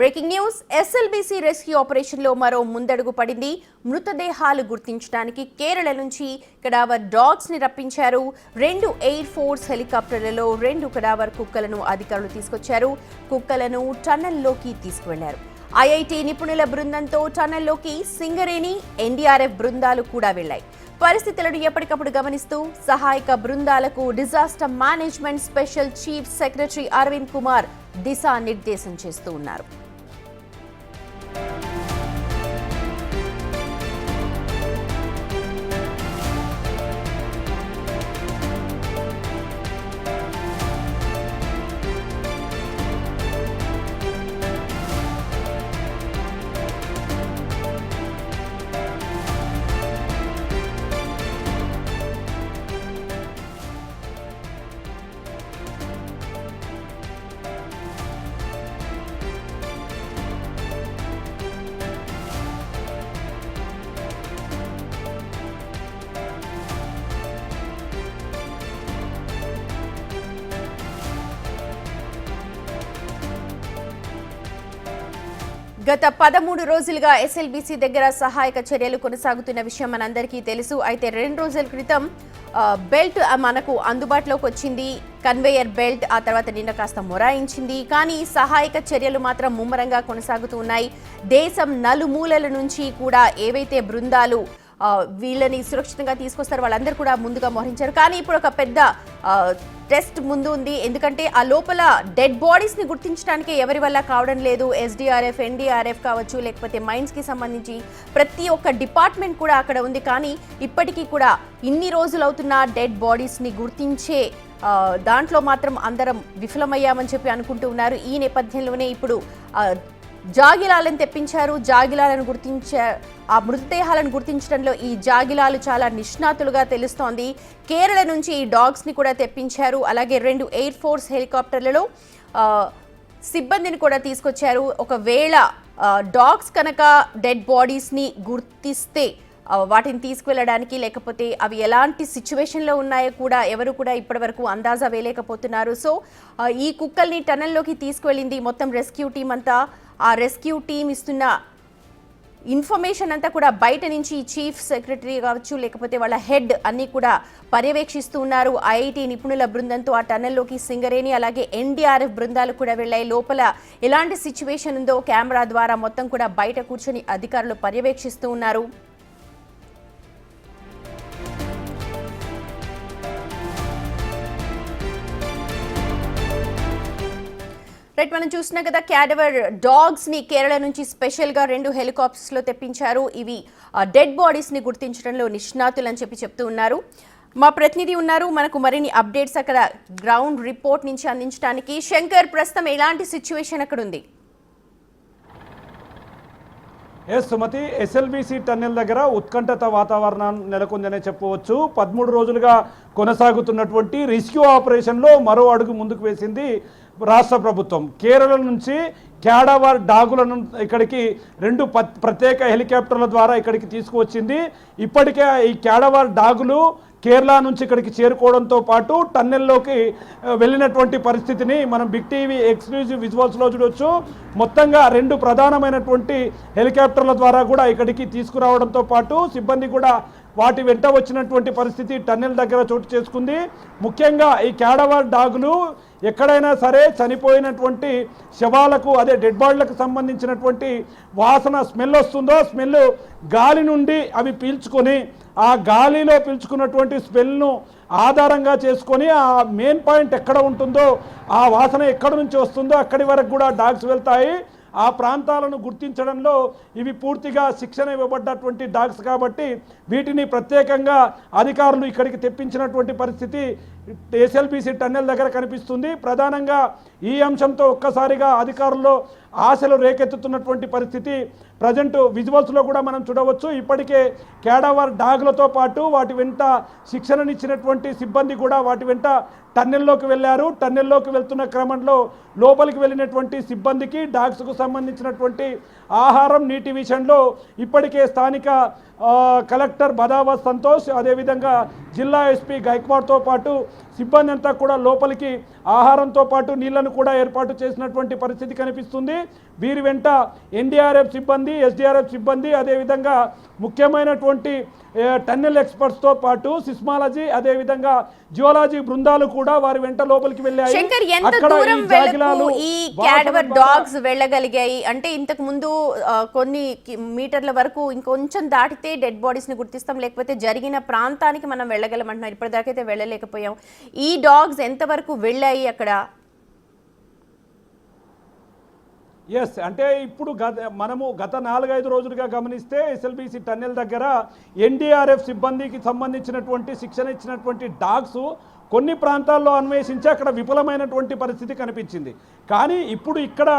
Breaking news SLBC rescue operation లో మరో ముందడుగు పడింది. మృతదేహాలు గుర్తించడానికి కేరళ నుంచి కడావర్ డాగ్స్ ని రప్పించారు. 2 ఎయిర్ ఫోర్స్ హెలికాప్టర్లలో 2 కడావర్ కుక్కలను అధికారులు తీసుకొచ్చారు. కుక్కలను టన్నెల్లోకి తీసుకువెళ్లారు. ఐఐటి నిపుణుల బృందంతో టన్నెల్లోకి సింగరేణి, ఎన్డీఆర్ఎఫ్ బృందాలు కూడా వెళ్లాయి. పరిస్థితులను ఎప్పటికప్పుడు గమనిస్తూ సహాయక బృందాలకు disaster management special chief secretary Arvind Kumar దిశానిర్దేశం చేస్తూ ఉన్నారు. గత 13 రోజులుగా ఎస్ఎల్బీసీ దగ్గర సహాయక చర్యలు కొనసాగుతున్న విషయం మనందరికీ తెలుసు. అయితే 2 రోజుల క్రితం బెల్ట్ మనకు అందుబాటులోకి వచ్చింది. కన్వేయర్ బెల్ట్ ఆ తర్వాత నిన్న కాస్త మొరాయించింది. కానీ సహాయక చర్యలు మాత్రం ముమ్మరంగా కొనసాగుతూ ఉన్నాయి. దేశం నలుమూలల నుంచి కూడా ఏవైతే బృందాలు వీళ్ళని సురక్షితంగా తీసుకొస్తారు వాళ్ళందరూ కూడా ముందుగా మోహరించారు. కానీ ఇప్పుడు ఒక పెద్ద టెస్ట్ ముందు ఉంది. ఎందుకంటే ఆ లోపల డెడ్ బాడీస్ ని గుర్తించడానికి ఎవరి వల్ల కావడం లేదు. ఎస్డీఆర్ఎఫ్, ఎన్డీఆర్ఎఫ్ కావచ్చు, లేకపోతే మైన్స్ కి సంబంధించి ప్రతి ఒక్క డిపార్ట్మెంట్ కూడా అక్కడ ఉంది. కానీ ఇప్పటికీ కూడా ఇన్ని రోజులు అవుతున్న డెడ్ బాడీస్ ని గుర్తించే దాంట్లో మాత్రం అందరం విఫలమయ్యామని చెప్పి అనుకుంటూ ఉన్నారు. ఈ నేపథ్యంలోనే ఇప్పుడు జాగిలాలను తెప్పించారు. జాగిలాలను ఆ మృతదేహాలను గుర్తించడంలో ఈ జాగిలాలు చాలా నిష్ణాతులుగా తెలుస్తోంది. కేరళ నుంచి ఈ డాగ్స్ ని కూడా తెప్పించారు. అలాగే 2 ఎయిర్ ఫోర్స్ హెలికాప్టర్లలో సిబ్బందిని కూడా తీసుకొచ్చారు. ఒకవేళ డాగ్స్ కనుక డెడ్ బాడీస్ ని గుర్తిస్తే వాటిని తీసుకువెళ్ళడానికి, లేకపోతే అవి ఎలాంటి సిచ్యువేషన్లో ఉన్నాయో కూడా ఎవరు కూడా ఇప్పటి వరకు అందాజా వేయలేకపోతున్నారు. సో ఈ కుక్కల్ని టనల్లోకి తీసుకువెళ్ళింది మొత్తం రెస్క్యూ టీం అంతా. ఆ రెస్క్యూ టీం ఇస్తున్న ఇన్ఫర్మేషన్ అంతా కూడా బయట నుంచి చీఫ్ సెక్రటరీ కావచ్చు, లేకపోతే వాళ్ళ హెడ్ అన్నీ కూడా పర్యవేక్షిస్తూ ఉన్నారు. ఐఐటి నిపుణుల బృందంతో ఆ టన్నెల్లోకి సింగరేణి అలాగే ఎన్డీఆర్ఎఫ్ బృందాలు కూడా వెళ్ళాయి. లోపల ఎలాంటి సిచ్యువేషన్ ఉందో కెమెరా ద్వారా మొత్తం కూడా బయట కూర్చొని అధికారులు పర్యవేక్షిస్తూ ఉన్నారు. మనం చూస్తున్నాం కదా, క్యాడవర్ డాగ్స్ ని కేరళ నుంచి స్పెషల్ గా 2 హెలికాప్టర్స్ లో తెప్పించారు. ఇవి డెడ్ బాడీస్ ని గుర్తించడంలో నిష్ణాతులు అని చెప్తూ ఉన్నారు. మా ప్రతినిధి ఉన్నారు మనకు మరిన్ని అప్డేట్స్ అక్కడ గ్రౌండ్ రిపోర్ట్ నుంచి అందించడానికి. శంకర్, ప్రస్తుతం ఎలాంటి సిచ్యువేషన్ అక్కడ ఉంది? సుమతి, ఎస్ఎల్బీసీ టన్నెల్ దగ్గర ఉత్కంఠత వాతావరణం నెలకొందనే చెప్పవచ్చు. 13 రోజులుగా కొనసాగుతున్నటువంటి రెస్క్యూ ఆపరేషన్లో మరో అడుగు ముందుకు వేసింది రాష్ట్ర ప్రభుత్వం. కేరళ నుంచి క్యాడవర్ డాగులను ఇక్కడికి 2 ప్రత్యేక హెలికాప్టర్ల ద్వారా ఇక్కడికి తీసుకువచ్చింది. ఇప్పటికే ఈ క్యాడవర్ డాగులు కేరళ నుంచి ఇక్కడికి చేరుకోవడంతో పాటు టన్నెల్లోకి వెళ్ళినటువంటి పరిస్థితిని మనం బిగ్ టీవీ ఎక్స్క్లూజివ్ విజువల్స్లో చూడవచ్చు. మొత్తంగా 2 ప్రధానమైనటువంటి హెలికాప్టర్ల ద్వారా కూడా ఇక్కడికి తీసుకురావడంతో పాటు సిబ్బంది కూడా వాటి వెంట వచ్చినటువంటి పరిస్థితి టన్నెల్ దగ్గర చోటు చేసుకుంది. ముఖ్యంగా ఈ క్యాడవర్ డాగులు ఎక్కడైనా సరే చనిపోయినటువంటి శవాలకు, అదే డెడ్ బాడీలకు సంబంధించినటువంటి వాసన స్మెల్ వస్తుందో, స్మెల్ గాలి నుండి అవి పీల్చుకొని ఆ గాలిలో పీల్చుకున్నటువంటి స్మెల్ను ఆధారంగా చేసుకొని ఆ మెయిన్ పాయింట్ ఎక్కడ ఉంటుందో, ఆ వాసన ఎక్కడి నుంచి వస్తుందో అక్కడి వరకు కూడా డాగ్స్ వెళ్తాయి. ఆ ప్రాంతాలను గుర్తించడంలో ఇవి పూర్తిగా శిక్షణ ఇవ్వబడ్డటువంటి డాగ్స్ కాబట్టి వీటిని ప్రత్యేకంగా అధికారులు ఇక్కడికి తెప్పించినటువంటి పరిస్థితి ఎస్ఎల్బీసీ టన్నెల్ దగ్గర కనిపిస్తుంది. ప్రధానంగా ఈ అంశంతో ఒక్కసారిగా అధికారుల్లో ఆశలు రేకెత్తుతున్నటువంటి పరిస్థితి ప్రజెంట్ విజువల్స్లో కూడా మనం చూడవచ్చు. ఇప్పటికే క్యాడవర్ డాగ్లతో పాటు వాటి వెంట శిక్షణనిచ్చినటువంటి సిబ్బంది కూడా వాటి వెంట టన్నెల్లోకి వెళ్ళారు. టన్నెల్లోకి వెళ్తున్న క్రమంలో లోపలికి వెళ్ళినటువంటి సిబ్బందికి డాగ్స్కు సంబంధించినటువంటి ఆహారం, నీటి విషయంలో ఇప్పటికే స్థానిక కలెక్టర్ బదావత్ సంతోష్, అదేవిధంగా జిల్లా ఎస్పీ గైక్వాడ్తో పాటు సిబ్బంది అంతా కూడా లోపలికి ఆహారంతో పాటు నీళ్లను కూడా ఏర్పాటు చేసినటువంటి పరిస్థితి కనిపిస్తుంది. వీరి వెంట ఎన్డీఆర్ఎఫ్ సిబ్బంది, ఎస్డీఆర్ఎఫ్ సిబ్బంది, అదేవిధంగా ముఖ్యమైనటువంటి టన్నెల్ ఎక్స్పర్ట్స్తో పాటు సిస్మాలజీ, అదేవిధంగా జియోలాజీ బృందాలు కూడా వారి వెంట లోపలికి వెళ్ళాయి. శంకర్, ఎంత దూరం వెళ్ళకు ఈ క్యాడవర్ డాగ్స్ వెళ్ళగలిగాయి అంటే ఇంతకు ముందు కొన్ని మీటర్ల వరకు ఇంకొంచెం దాటితే డెడ్ బాడీస్ ని గుర్తిస్తాం, లేకపోతే జరిగిన ప్రాంతానికి మనం వెళ్ళగలమంటున్నారు. ఇప్పటిదాకైతే వెళ్ళలేకపోయాం. ఈ డాగ్స్ ఎంత వరకు వెళ్ళాయి అక్కడ? ఎస్, అంటే ఇప్పుడు మనము గత 4-5 రోజులుగా గమనిస్తే ఎస్ఎల్బిసి టన్నెల్ దగ్గర ఎన్డీఆర్ఎఫ్ సిబ్బందికి సంబంధించినటువంటి శిక్షణ ఇచ్చినటువంటి డాగ్స్ కొన్ని ప్రాంతాల్లో అన్వేషించి అక్కడ విఫలమైనటువంటి పరిస్థితి కనిపించింది. కానీ ఇప్పుడు ఇక్కడ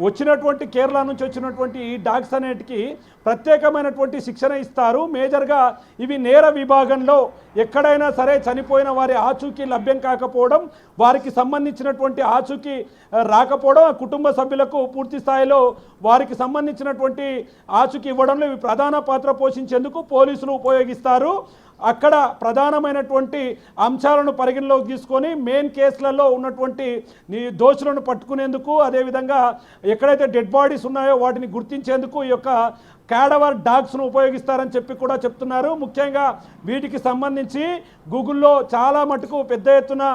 వచ్చినటువంటి కేరళ నుంచి వచ్చినటువంటి ఈ డాగ్స్ అనేటికి ప్రత్యేకమైనటువంటి శిక్షణ ఇస్తారు. మేజర్గా ఇవి నేర విభాగంలో ఎక్కడైనా సరే చనిపోయిన వారి ఆచూకీ లభ్యం కాకపోవడం, వారికి సంబంధించినటువంటి ఆచూకీ రాకపోవడం, కుటుంబ సభ్యులకు పూర్తి స్థాయిలో వారికి సంబంధించినటువంటి ఆచూకీ ఇవ్వడంలో ఇవి ప్రధాన పాత్ర పోషించేందుకు పోలీసులు ఉపయోగిస్తారు. అక్కడ ప్రధానమైనటువంటి అంశాలను పరిగణలోకి తీసుకొని మెయిన్ కేసులలో ఉన్నటువంటి దోషులను పట్టుకునేందుకు, అదేవిధంగా ఎక్కడైతే డెడ్ బాడీస్ ఉన్నాయో వాటిని గుర్తించేందుకు ఈ యొక్క క్యాడవర్ డాగ్స్ను ఉపయోగిస్తారని చెప్పి కూడా చెప్తున్నారు. ముఖ్యంగా వీటికి సంబంధించి గూగుల్లో చాలా మటుకు పెద్ద ఎత్తున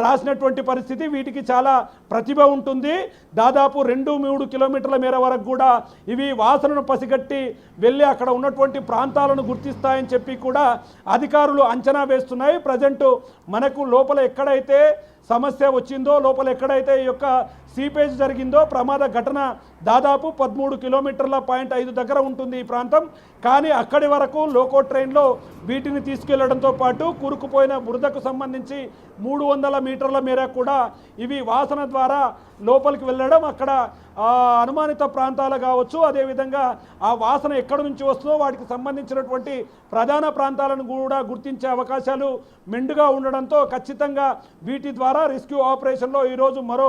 రాసినటువంటి పరిస్థితి. వీటికి చాలా ప్రతిభ ఉంటుంది. దాదాపు 2-3 కిలోమీటర్ల మేర వరకు కూడా ఇవి వాసనను పసిగట్టి వెళ్ళి అక్కడ ఉన్నటువంటి ప్రాంతాలను గుర్తిస్తాయని చెప్పి కూడా అధికారులు అంచనా వేస్తున్నాయి. ప్రజెంట్ మనకు లోపల ఎక్కడైతే సమస్య వచ్చిందో, లోపల ఎక్కడైతే ఈ యొక్క సీపేజ్ జరిగిందో, ప్రమాద ఘటన దాదాపు 13 కిలోమీటర్ల 5 దగ్గర ఉంటుంది ఈ ప్రాంతం. కానీ అక్కడి వరకు లోకో ట్రైన్లో వీటిని తీసుకెళ్లడంతో పాటు కూరుకుపోయిన బురదకు సంబంధించి 300 మీటర్ల మేర కూడా ఇవి వాసన ద్వారా లోపలికి వెళ్ళడం, అక్కడ అనుమానిత ప్రాంతాలు కావచ్చు, అదేవిధంగా ఆ వాసన ఎక్కడి నుంచి వస్తుందో వాటికి సంబంధించినటువంటి ప్రధాన ప్రాంతాలను కూడా గుర్తించే అవకాశాలు మెండుగా ఉండడంతో ఖచ్చితంగా వీటి ద్వారా రెస్క్యూ ఆపరేషన్లో ఈరోజు మరో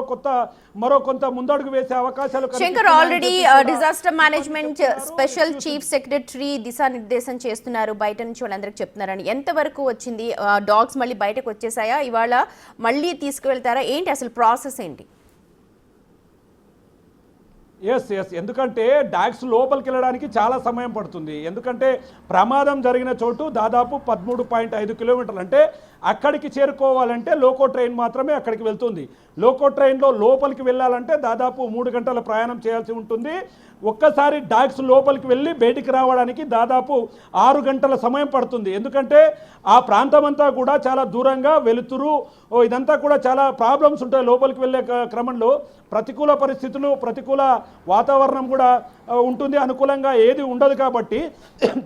కొంత ముందడుగు వేసే అవకాశాలు. Shankar, already disaster management special chief secretary దిశానిర్దేశం చేస్తున్నారు, బయట నుంచి వాళ్ళందరికీ చెప్తున్నారని. ఎంతవరకు వచ్చింది? డాగ్స్ మళ్ళీ బయటకు వచ్చేసాయా? ఇవాళ మళ్ళీ తీసుకువెళ్తారా? ఏంటి అసలు ప్రాసెస్ ఏంటి? ఎస్, ఎందుకంటే డాగ్స్ లోపలికి వెళ్ళడానికి చాలా సమయం పడుతుంది. ఎందుకంటే ప్రమాదం జరిగిన చోటు దాదాపు 13.5 కిలోమీటర్లు. అంటే అక్కడికి చేరుకోవాలంటే లోకో ట్రైన్ మాత్రమే అక్కడికి వెళ్తుంది. లోకో ట్రైన్లో లోపలికి వెళ్ళాలంటే దాదాపు 3 గంటల ప్రయాణం చేయాల్సి ఉంటుంది. ఒక్కసారి డాగ్స్ లోపలికి వెళ్ళి బయటికి రావడానికి దాదాపు 6 గంటల సమయం పడుతుంది. ఎందుకంటే ఆ ప్రాంతం అంతా కూడా చాలా దూరంగా, వెలుతురు, ఇదంతా కూడా చాలా ప్రాబ్లమ్స్ ఉంటాయి. లోపలికి వెళ్ళే క్రమంలో ప్రతికూల పరిస్థితులు, ప్రతికూల వాతావరణం కూడా ఉంటుంది, అనుకూలంగా ఏది ఉండదు. కాబట్టి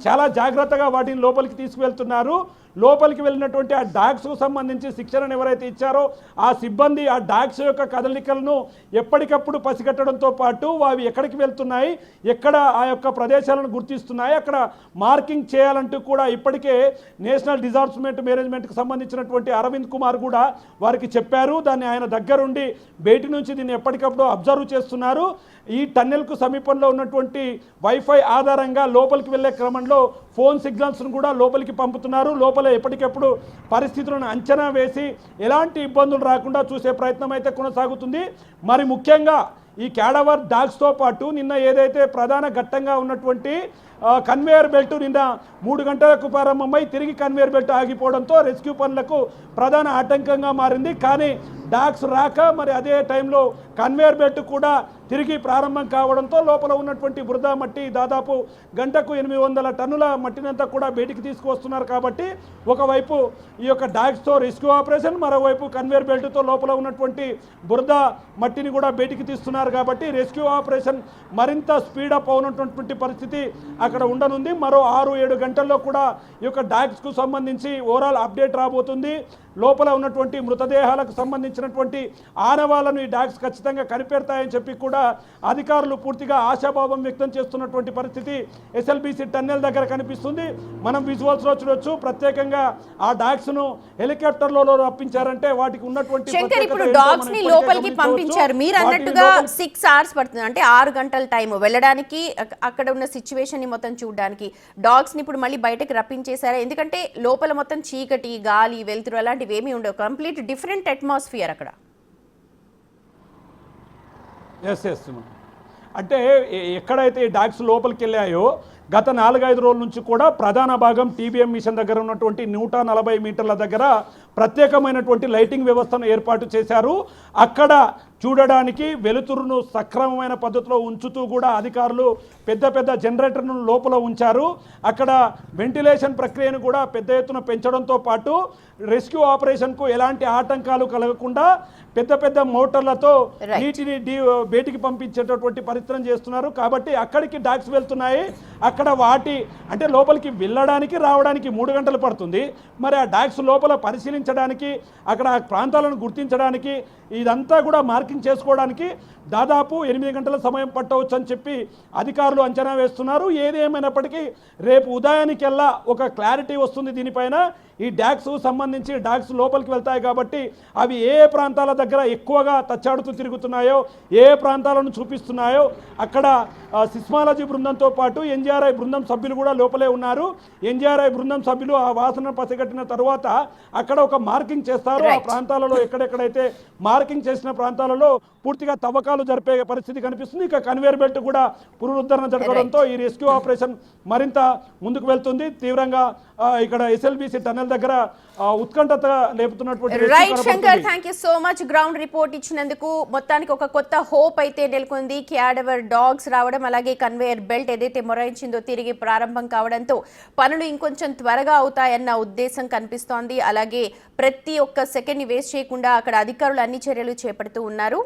చాలా జాగ్రత్తగా వాటిని లోపలికి తీసుకువెళ్తున్నారు. లోపలికి వెళ్ళినటువంటి ఆ డాగ్స్కు సంబంధించి శిక్షణను ఎవరైతే ఇచ్చారో ఆ సిబ్బంది ఆ డాగ్స్ యొక్క కదలికలను ఎప్పటికప్పుడు పసిగట్టడంతో పాటు అవి ఎక్కడికి వెళ్తున్నాయి, ఎక్కడ ఆ యొక్క ప్రదేశాలను గుర్తిస్తున్నాయి, అక్కడ మార్కింగ్ చేయాలంటూ కూడా ఇప్పటికే నేషనల్ డిజాస్టర్ మేనేజ్మెంట్కి సంబంధించినటువంటి అరవింద్ కుమార్ కూడా వారికి చెప్పారు. దాన్ని ఆయన దగ్గరుండి బయటి నుంచి దీన్ని ఎప్పటికప్పుడు అబ్జర్వ్ చేస్తున్నారు. ఈ టన్నెల్కు సమీపంలో ఉన్నటువంటి వైఫై ఆధారంగా లోపలికి వెళ్ళే క్రమంలో ఫోన్ సిగ్నల్స్ను కూడా లోపలికి పంపుతున్నారు. లోపల ఎప్పటికప్పుడు పరిస్థితులను అంచనా వేసి ఎలాంటి ఇబ్బందులు రాకుండా చూసే ప్రయత్నం అయితే కొనసాగుతుంది. మరి ముఖ్యంగా ఈ క్యాడవర్ డాగ్స్తో పాటు నిన్న ఏదైతే ప్రధాన ఘట్టంగా ఉన్నటువంటి కన్వేయర్ బెల్ట్ నిన్న 3 గంటలకు ప్రారంభమై తిరిగి కన్వేయర్ బెల్ట్ ఆగిపోవడంతో రెస్క్యూ పనులకు ప్రధాన ఆటంకంగా మారింది. కానీ డాగ్స్ రాక మరి అదే టైంలో కన్వేయర్ బెల్ట్ కూడా తిరిగి ప్రారంభం కావడంతో లోపల ఉన్నటువంటి బురద మట్టి దాదాపు గంటకు 800 టన్నుల మట్టినంతా కూడా బయటికి తీసుకువస్తున్నారు. కాబట్టి ఒకవైపు ఈ యొక్క డాగ్స్తో రెస్క్యూ ఆపరేషన్, మరోవైపు కన్వేయర్ బెల్ట్తో లోపల ఉన్నటువంటి బురద మట్టిని కూడా బయటికి తీస్తున్నారు. కాబట్టి రెస్క్యూ ఆపరేషన్ మరింత స్పీడప్ అవునటువంటి పరిస్థితి అక్కడ ఉండనుంది. మరో 6-7 గంటల్లో కూడా ఈ యొక్క డాగ్స్కు సంబంధించి ఓవరాల్ అప్డేట్ రాబోతుంది. లోపల ఉన్నటువంటి మృతదేహాలకు సంబంధించినటువంటి ఆనవాళ్లను ఈ డాగ్స్ ఖచ్చితంగా కనిపెడతాయని చెప్పి కూడా అధికారులు పూర్తిగా ఆశాభావం వ్యక్తం చేస్తున్నటువంటి పరిస్థితి ఎస్ఎల్బిసి టన్నెల్ దగ్గర కనిపిస్తుంది. మనం విజువల్స్లో చూడొచ్చు. ప్రత్యేకంగా ఆ డాగ్స్ను హెలికాప్టర్లో రప్పించారంటే వాటికి ఉన్నటువంటి శంకర్, ఇప్పుడు డాగ్స్ ని లోపలికి పంపించారు. మీరు అన్నట్టుగా 6 hours పడుతుంది, అంటే 6 గంటల టైం వెళ్ళడానికి, అక్కడ ఉన్న సిచ్యువేషన్ ని మొత్తం చూడడానికి. డాగ్స్ ని ఇప్పుడు మళ్ళీ బయటకు రప్పించేశారా? ఎందుకంటే లోపల మొత్తం చీకటి, గాలి, వెలుతురు అలాంటి ఇలాంటివి ఏమీ ఉండవు, కంప్లీట్ డిఫరెంట్ అట్మాస్ఫియర్ అక్కడ. ఎస్ ఎస్ అంటే ఎక్కడైతే ఈ డాగ్స్ లోపలికి వెళ్ళాయో గత 4-5 రోజుల నుంచి కూడా ప్రధాన భాగం టీబీఎం మిషన్ దగ్గర ఉన్నటువంటి 140 మీటర్ల దగ్గర ప్రత్యేకమైనటువంటి లైటింగ్ వ్యవస్థను ఏర్పాటు చేశారు. అక్కడ చూడడానికి వెలుతురును సక్రమమైన పద్ధతిలో ఉంచుతూ కూడా అధికారులు పెద్ద పెద్ద జనరేటర్ను లోపల ఉంచారు. అక్కడ వెంటిలేషన్ ప్రక్రియను కూడా పెద్ద ఎత్తున పెంచడంతో పాటు రెస్క్యూ ఆపరేషన్కు ఎలాంటి ఆటంకాలు కలగకుండా పెద్ద పెద్ద మోటార్లతో నీటిని బయటికి పంపించేటటువంటి పరిస్థితిని చేస్తున్నారు. కాబట్టి అక్కడికి డాగ్స్ వెళ్తున్నాయి. అక్కడ వాటి అంటే లోపలికి వెళ్ళడానికి రావడానికి 3 గంటలు పడుతుంది. మరి ఆ డాగ్స్ లోపల పరిశీలించడానికి అక్కడ ప్రాంతాలను గుర్తించడానికి ఇదంతా కూడా మార్కింగ్ చేసుకోవడానికి దాదాపు 8 గంటల సమయం పట్టవచ్చు అని చెప్పి అధికారులు అంచనా వేస్తున్నారు. ఏది ఏమైనప్పటికీ రేపు ఉదయానికెల్లా ఒక క్లారిటీ వస్తుంది దీనిపైన. ఈ డాగ్స్ సంబంధించి డాగ్స్ లోపలికి వెళ్తాయి కాబట్టి అవి ఏ ప్రాంతాల దగ్గర ఎక్కువగా తచ్చాడుతూ తిరుగుతున్నాయో, ఏ ప్రాంతాలను చూపిస్తున్నాయో అక్కడ సిస్మాలజీ బృందంతో పాటు ఎన్జీఆర్ఐ బృందం సభ్యులు కూడా లోపలే ఉన్నారు. ఎన్జీఆర్ఐ బృందం సభ్యులు ఆ వాసన పసిగట్టిన తర్వాత అక్కడ ఒక మార్కింగ్ చేస్తారు. ఆ ప్రాంతాలలో ఎక్కడెక్కడైతే మార్కింగ్ చేసిన ప్రాంతాలలో పూర్తిగా తవ్వకాలు జరిపే పరిస్థితి కనిపిస్తుంది. ఇక కన్వేర్ బెల్ట్ కూడా పునరుద్ధరణ జరగడంతో ఈ రెస్క్యూ ఆపరేషన్ మరింత ముందుకు వెళ్తుంది. తీవ్రంగా ఇక్కడ ఎస్ఎల్బిసి టన్నెల్ దగ్గర ఉత్కంఠత లేపుతున్నటువంటి. Right Shankar, thank you so much ground report ఇచ్చినందుకు. మొత్తానికి ఒక కొత్త హోప్ అయితే నెలకొంది. క్యాడవర్ డాగ్స్ రావడం, అలాగే కన్వేయర్ బెల్ట్ ఏదైతే మొరాయించిందో తిరిగి ప్రారంభం కావడంతో పనులు ఇంకొంచెం త్వరగా అవుతాయన్న ఉద్దేశం కనిపిస్తోంది. అలాగే ప్రతి ఒక్క సెకండ్ని వేస్ట్ చేయకుండా అక్కడ అధికారులు అన్ని చర్యలు చేపడుతూ ఉన్నారు.